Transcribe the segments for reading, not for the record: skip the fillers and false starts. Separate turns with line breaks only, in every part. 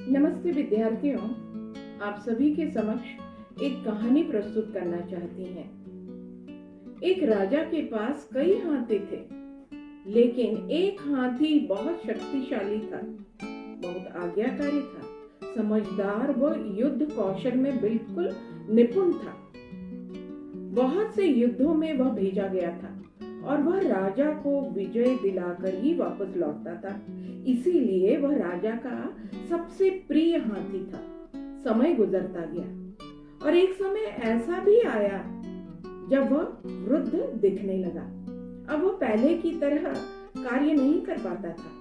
नमस्ते विद्यार्थियों, आप सभी के समक्ष एक कहानी प्रस्तुत करना चाहती हैं। एक राजा के पास कई हाथी थे, लेकिन एक हाथी बहुत शक्तिशाली था, बहुत आज्ञाकारी था, समझदार व युद्ध कौशल में बिल्कुल निपुण था। बहुत से युद्धों में वह भेजा गया था और वह राजा को विजय दिलाकर ही वापस लौटता था। इसीलिए वह राजा का सबसे प्रिय हाथी था। समय गुजरता गया और एक समय ऐसा भी आया जब वह वृद्ध दिखने लगा। अब वह पहले की तरह कार्य नहीं कर पाता था,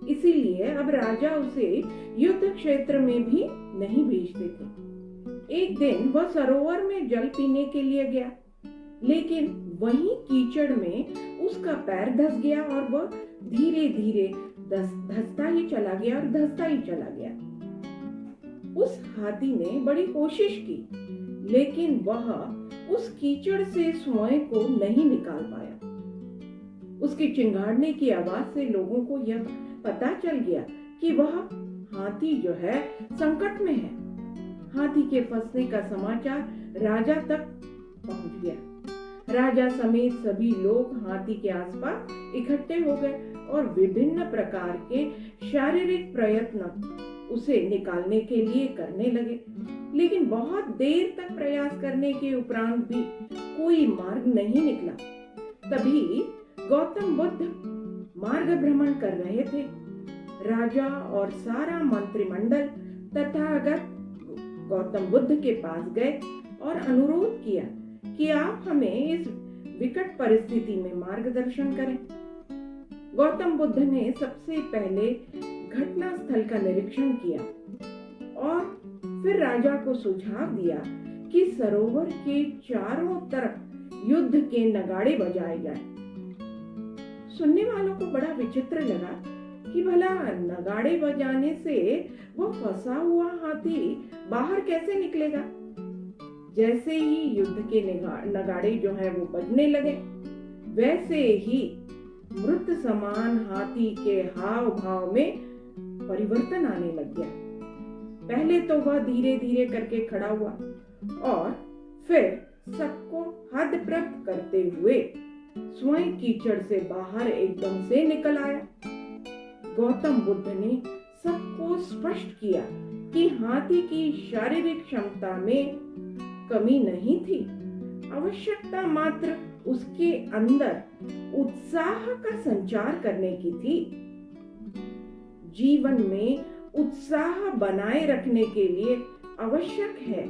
इसीलिए अब राजा उसे युद्ध क्षेत्र में भी नहीं भेजते थे। एक दिन वह सरोवर में जल पीने के लिए गया, लेकिन वहीं कीचड़ में उसका पैर धंस गया और वह धीरे धीरे धंसता ही चला गया और धंसता ही चला गया। उस हाथी ने बड़ी कोशिश की, लेकिन वह उस कीचड़ से स्वयं को नहीं निकाल पाया। उसकी चिंगाड़ने की आवाज से लोगों को यह पता चल गया कि वह हाथी जो है संकट में है। हाथी के फंसने का समाचार राजा तक पहुंच गया। राजा समेत सभी लोग हाथी के आसपास इकट्ठे हो गए और विभिन्न प्रकार के शारीरिक प्रयत्न उसे निकालने के लिए करने लगे, लेकिन बहुत देर तक प्रयास करने के उपरांत भी कोई मार्ग नहीं निकला। तभी गौतम बुद्ध मार्ग भ्रमण कर रहे थे। राजा और सारा मंत्रिमंडल तथागत गौतम बुद्ध के पास गए और अनुरोध किया कि आप हमें इस विकट परिस्थिति में मार्गदर्शन करें। गौतम बुद्ध ने सबसे पहले घटना स्थल का निरीक्षण किया और फिर राजा को सुझाव दिया कि सरोवर के चारों तरफ युद्ध के नगाड़े बजाए जाएं। सुनने वालों को बड़ा विचित्र लगा कि भला नगाड़े बजाने से वो फंसा हुआ हाथी बाहर कैसे निकलेगा। जैसे ही युद्ध के नगाड़े जो है वो बजने लगे, वैसे ही मृत समान हाथी के हाव भाव में परिवर्तन आने लग गया। पहले तो वह धीरे धीरे करके खड़ा हुआ और फिर सबको हतप्रभ करते हुए स्वयं कीचड़ से बाहर एकदम से निकल आया। गौतम बुद्ध ने सबको स्पष्ट किया कि हाथी की शारीरिक क्षमता में कमी नहीं थी, आवश्यकता मात्र उसके अंदर उत्साह का संचार करने की थी। जीवन में उत्साह बनाए रखने के लिए आवश्यक है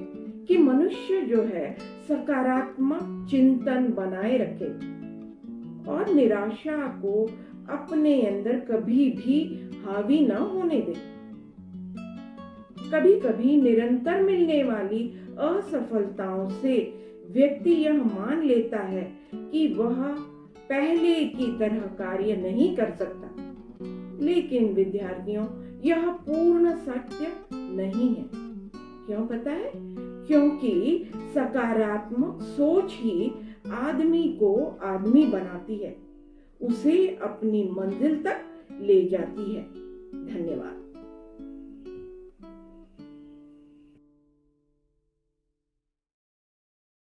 कि मनुष्य जो है सकारात्मक चिंतन बनाए रखे और निराशा को अपने अंदर कभी भी हावी न होने दे। कभी कभी निरंतर मिलने वाली असफलताओं से व्यक्ति यह मान लेता है कि वह पहले की तरह कार्य नहीं कर सकता, लेकिन विद्यार्थियों यह पूर्ण सत्य नहीं है। क्यों पता है? क्योंकि सकारात्मक सोच ही आदमी को आदमी बनाती है, उसे अपनी मंजिल तक ले जाती है। धन्यवाद।